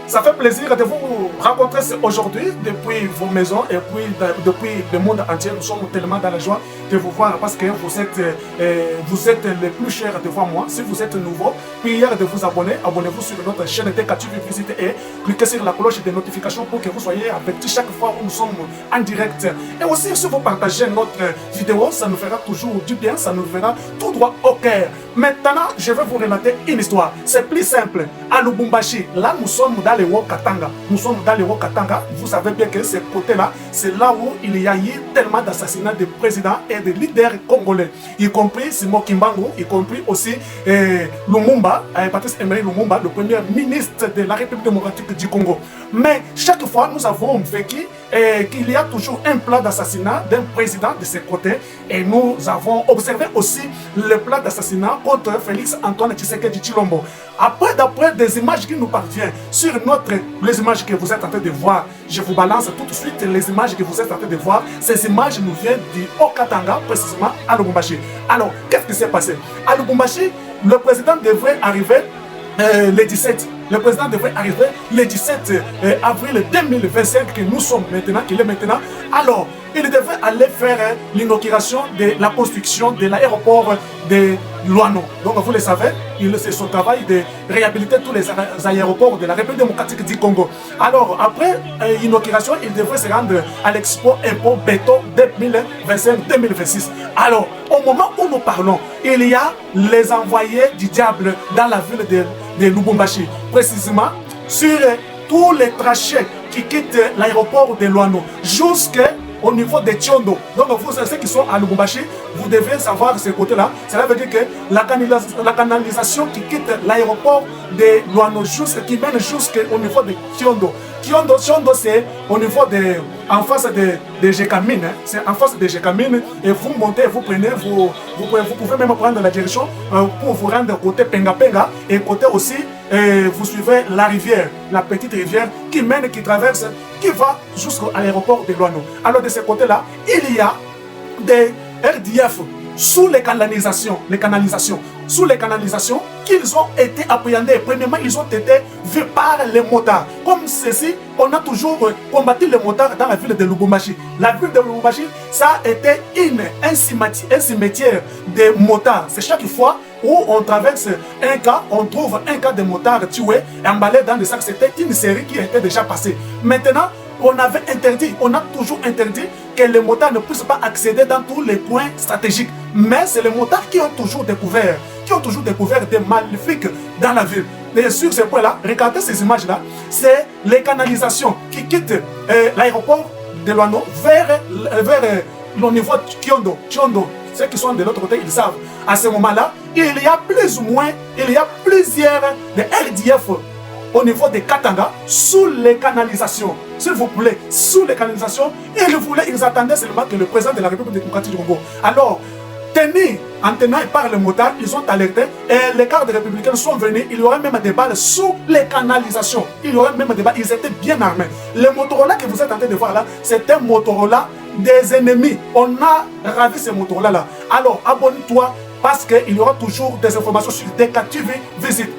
Ça fait plaisir de vous rencontrer aujourd'hui depuis vos maisons et puis depuis le monde entier. Nous sommes tellement dans la joie de vous voir parce que vous êtes les plus chers devant moi. Si vous êtes nouveau, prière de vous abonner. Abonnez-vous sur notre chaîne DKTV, visitez et cliquez sur la cloche de notification pour que vous soyez avertis chaque fois où nous sommes en direct. Et aussi, si vous partagez notre vidéo, ça nous fera toujours du bien, ça nous fera tout droit au cœur. Maintenant, je vais vous relater une histoire. C'est plus simple. À Lubumbashi, là, nous sommes dans les Haut-Katanga. Nous sommes dans les Haut-Katanga. Vous savez bien que ce côté-là, c'est là où il y a eu tellement d'assassinats de présidents et de leaders congolais, y compris Simon Kimbangu, y compris aussi Lumumba, Patrice Emery Lumumba, le premier ministre de la République démocratique du Congo. Mais chaque fois, nous avons vécu qu'il y a toujours un plan d'assassinat d'un président de ce côté. Et nous avons observé aussi le plan d'assassinat contre Félix Antoine Tshisekedi Tshilombo. D'après des images qui nous parviennent sur les images que vous êtes en train de voir, je vous balance tout de suite les images que vous êtes en train de voir. Ces images nous viennent du Haut-Katanga, précisément à Lubumbashi. Alors, qu'est-ce qui s'est passé? À Lubumbashi, le président devrait arriver le 17. Le président devrait arriver le 17 avril 2025, que nous sommes maintenant, qu'il est maintenant. Alors, il devrait aller faire l'inauguration de la construction de l'aéroport de Luano. Donc, vous le savez, c'est son travail de réhabiliter tous les aéroports de la République démocratique du Congo. Alors, après l'inauguration, il devrait se rendre à l'Expo Impo Beto 2025-2026. Alors, au moment où nous parlons, il y a les envoyés du diable dans la ville de Lubumbashi, précisément sur tous les trajets qui quittent l'aéroport de Luano jusqu'au niveau de Tiondo. Donc vous, ceux qui sont à Lubumbashi, vous devez savoir ce côté-là. Cela veut dire que la canalisation qui quitte l'aéroport de Luano qui mène jusqu'au niveau de Tiondo. Tiondo, c'est au niveau en face de Gécamine. C'est en face de Gécamine. Et vous montez, vous prenez, vous pouvez même prendre la direction pour vous rendre côté Penga et côté aussi, vous suivez la rivière, la petite rivière qui mène, qui traverse, qui va jusqu'à l'aéroport de Luano. Alors de ce côté-là, il y a des RDF sous les canalisations, sous les canalisations qu'ils ont été appréhendés. Premièrement, ils ont été vus par les motards. Comme ceci, on a toujours combattu les motards dans la ville de Lubumbashi. La ville de Lubumbashi, ça a été un cimetière de motards. C'est chaque fois où on traverse un cas, on trouve un cas de motards tués et emballés dans des sacs. C'était une série qui était déjà passée. Maintenant, on avait interdit, on a toujours interdit que les motards ne puissent pas accéder dans tous les points stratégiques. Mais c'est les motards qui ont toujours découvert des maléfiques dans la ville. Et sur ce point-là, regardez ces images-là, c'est les canalisations qui quittent l'aéroport de Luano vers le niveau de Tiondo. Ceux qui sont de l'autre côté, ils savent. À ce moment-là, il y a plusieurs de RDF au niveau de Katanga, sous les canalisations. S'il vous plaît, sous les canalisations, ils attendaient seulement que le président de la République démocratique du Congo. Alors, tenus par les motards, ils ont alerté et les gardes républicains sont venus. Il y aurait même des balles sous les canalisations. Il y aurait même des balles, ils étaient bien armés. Le Motorola que vous êtes en train de voir là, c'est un Motorola des ennemis. On a ravi ce Motorola là. Alors, abonne-toi parce qu'il y aura toujours des informations sur DKTV. Visite.